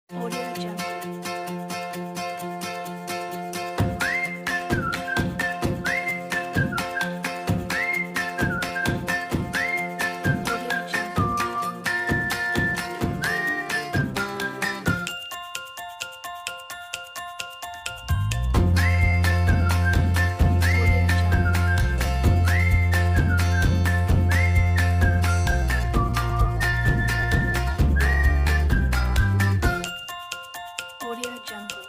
Audio Jungle. Audio Jungle. Audio Jungle. Audio Jungle.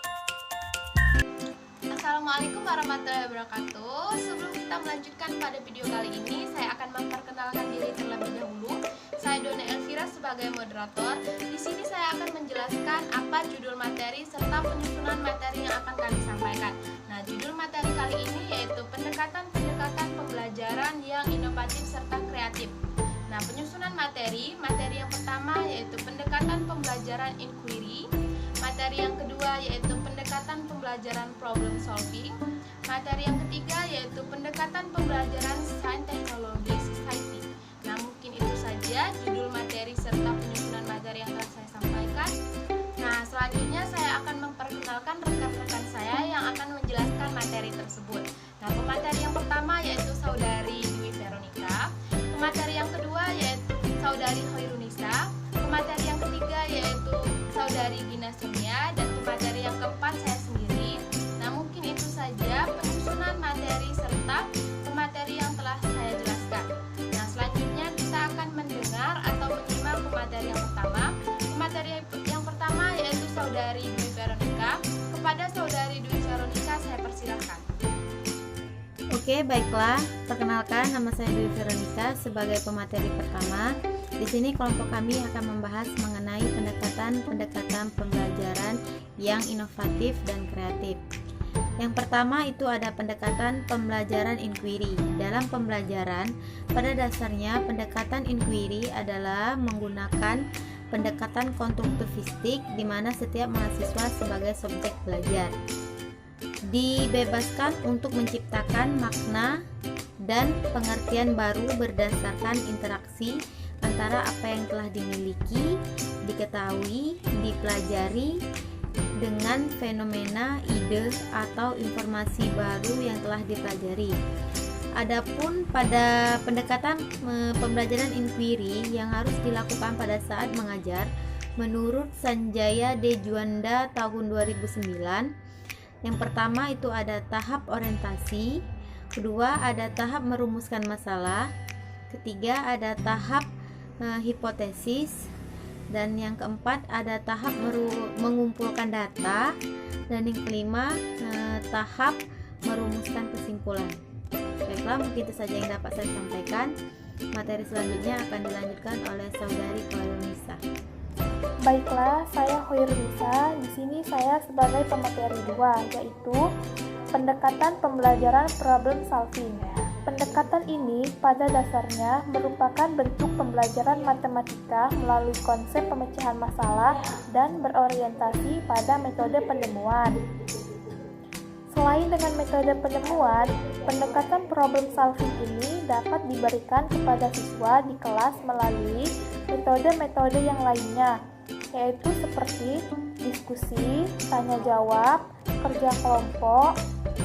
Assalamualaikum warahmatullahi wabarakatuh. Sebelum kita melanjutkan pada video kali ini, saya akan memperkenalkan diri terlebih dahulu. Saya Dona Elvira sebagai moderator. Di sini saya akan menjelaskan apa judul materi serta penyusunan materi yang akan kami sampaikan. Nah, judul materi kali ini yaitu pendekatan-pendekatan pembelajaran yang inovatif serta kreatif. Nah, penyusunan materi yang pertama yaitu pendekatan pembelajaran inquiry. Materi yang kedua yaitu pendekatan pembelajaran problem solving. Materi yang ketiga yaitu pendekatan pembelajaran sains teknologi society. Nah, mungkin itu saja judul materi serta penyusunan materi yang telah saya sampaikan. Nah, selanjutnya saya akan memperkenalkan rekan-rekan saya yang akan menjelaskan materi tersebut. Nah, pemateri yang pertama yaitu Saudari Dwi Veronica. Pemateri yang kedua yaitu Saudari Hoirunisa. Pemateri yang ketiga yaitu Saudari Gina Sonia, dan pemateri yang keempat saya sendiri. Nah, mungkin itu saja penyusunan materi serta pemateri yang telah saya jelaskan. Nah, selanjutnya kita akan mendengar atau menyimak pemateri yang pertama. Pemateri yang pertama yaitu Saudari Dwi Veronica. Kepada Saudari Dwi Veronica saya persilahkan. Oke, baiklah. Perkenalkan, nama saya Dwi Veronica sebagai pemateri pertama. Di sini kelompok kami akan membahas mengenai pendekatan-pendekatan pembelajaran yang inovatif dan kreatif. Yang pertama itu ada pendekatan pembelajaran inquiry. Dalam pembelajaran, pada dasarnya pendekatan inquiry adalah menggunakan pendekatan konstruktivistik di mana setiap mahasiswa sebagai subjek belajar dibebaskan untuk menciptakan makna dan pengertian baru berdasarkan interaksi antara apa yang telah dimiliki, diketahui, dipelajari dengan fenomena, ide, atau informasi baru yang telah dipelajari. Adapun pada pendekatan pembelajaran inquiry yang harus dilakukan pada saat mengajar, menurut Sanjaya D. Juanda tahun 2009, yang pertama itu ada tahap orientasi, kedua ada tahap merumuskan masalah, ketiga ada tahap hipotesis, dan yang keempat ada tahap mengumpulkan data, dan yang kelima tahap merumuskan kesimpulan. Baiklah, mungkin itu saja yang dapat saya sampaikan. Materi selanjutnya akan dilanjutkan oleh Saudari Hoirunisa. Baiklah, saya Hoirunisa. Di sini saya sebagai pemateri 2, yaitu pendekatan pembelajaran problem solving. Pendekatan ini pada dasarnya merupakan bentuk pembelajaran matematika melalui konsep pemecahan masalah dan berorientasi pada metode penemuan. Selain dengan metode penemuan, pendekatan problem solving ini dapat diberikan kepada siswa di kelas melalui metode-metode yang lainnya, yaitu seperti diskusi, tanya jawab, kerja kelompok,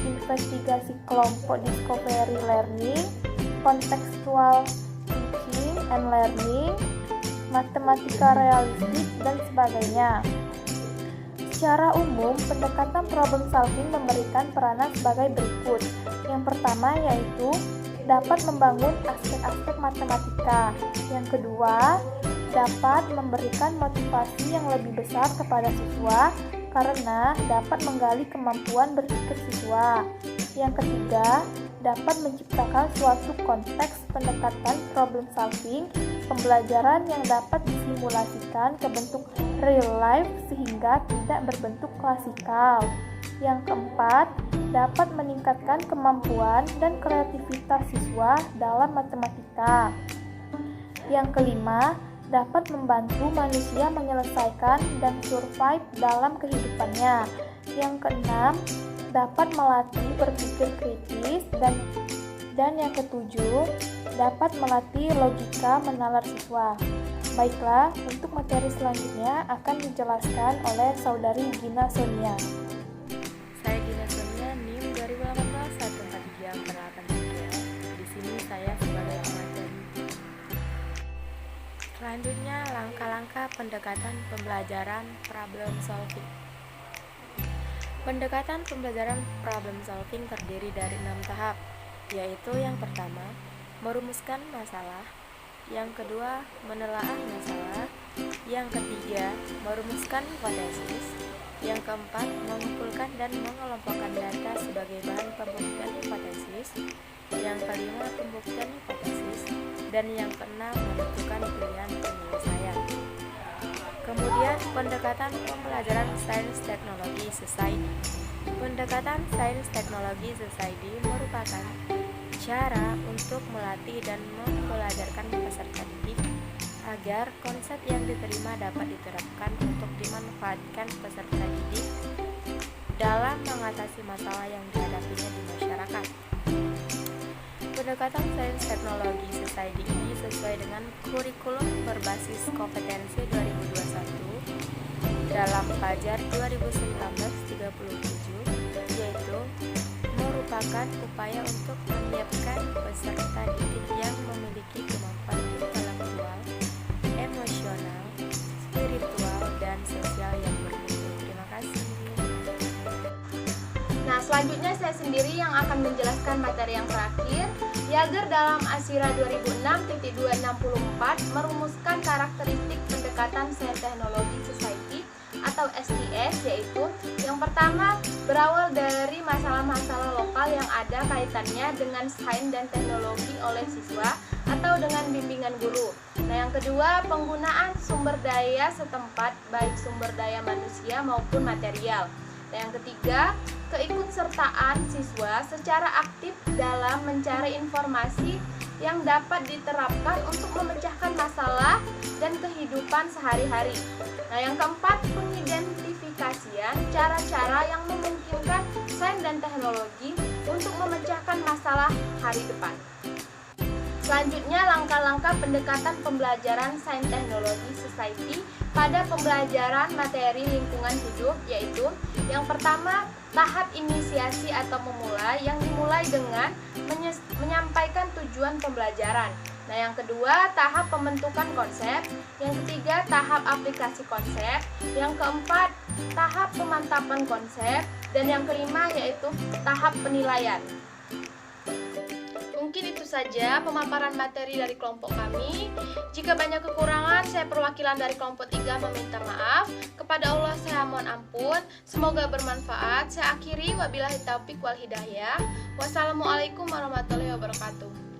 investigasi kelompok, discovery learning, contextual teaching and learning, matematika realistik, dan sebagainya. Secara umum, pendekatan problem solving memberikan peranan sebagai berikut. Yang pertama yaitu dapat membangun aspek-aspek matematika. Yang kedua, dapat memberikan motivasi yang lebih besar kepada siswa karena dapat menggali kemampuan berpikir siswa. Yang ketiga, dapat menciptakan suatu konteks pendekatan problem solving, pembelajaran yang dapat disimulasikan ke bentuk real life sehingga tidak berbentuk klasikal. Yang keempat, dapat meningkatkan kemampuan dan kreativitas siswa dalam matematika. Yang kelima, dapat membantu manusia menyelesaikan dan survive dalam kehidupannya. Yang keenam, dapat melatih berpikir kritis dan yang ketujuh, dapat melatih logika menalar siswa. Baiklah, untuk materi selanjutnya akan dijelaskan oleh Saudari Gina Sonia. Saya Gina Sonia, NIM 2018-143-83. Di sini saya sebagai pemateri. Selanjutnya, langkah-langkah pendekatan pembelajaran problem solving. Pendekatan pembelajaran problem solving terdiri dari 6 tahap, yaitu yang pertama, merumuskan masalah, yang kedua, menelaah masalah, yang ketiga, merumuskan hipotesis, yang keempat, mengumpulkan dan mengelompokkan data sebagai bahan pembuktian hipotesis, yang kelima, pembuktian hipotesis, dan yang keenam, menentukan pilihan penyelesaian. Kemudian, pendekatan pembelajaran Sains Teknologi Society. Pendekatan Sains Teknologi Society merupakan cara untuk melatih dan mempelajarkan peserta didik agar konsep yang diterima dapat diterapkan untuk dimanfaatkan peserta didik dalam mengatasi masalah yang dihadapinya di masyarakat. Pendekatan Sains Teknologi Society ini sesuai dengan kurikulum berbasis kompetensi 2021 dalam pelajar 2019-37, yaitu merupakan upaya untuk menyiapkan peserta didik yang memiliki kemampuan intelektual, emosional, spiritual, dan sosial yang bermutu. Terima kasih. Nah, selanjutnya saya sendiri yang akan menjelaskan materi yang terakhir. Yager dalam Asira 2006.264 merumuskan karakteristik pendekatan Sains Teknologi Society atau STS, yaitu yang pertama, berawal dari masalah-masalah lokal yang ada kaitannya dengan sains dan teknologi oleh siswa atau dengan bimbingan guru. Nah, yang kedua, penggunaan sumber daya setempat, baik sumber daya manusia maupun material. Nah, yang ketiga, keikutsertaan siswa secara aktif dalam mencari informasi yang dapat diterapkan untuk memecahkan masalah dan kehidupan sehari-hari. Nah, yang keempat, pengidentifikasian cara-cara yang memungkinkan sains dan teknologi untuk memecahkan masalah hari depan. Selanjutnya, langkah-langkah pendekatan pembelajaran Sains Teknologi Society pada pembelajaran materi lingkungan hidup, yaitu yang pertama, tahap inisiasi atau memulai yang dimulai dengan menyampaikan tujuan pembelajaran. Nah, yang kedua, tahap pembentukan konsep. Yang ketiga, tahap aplikasi konsep. Yang keempat, tahap pemantapan konsep. Dan yang kelima yaitu tahap penilaian. Mungkin itu saja pemaparan materi dari kelompok kami. Jika banyak kekurangan, saya perwakilan dari kelompok 3 meminta maaf. Kepada Allah saya mohon ampun. Semoga bermanfaat. Saya akhiri, wabillahi taufiq wal hidayah. Wassalamualaikum warahmatullahi wabarakatuh.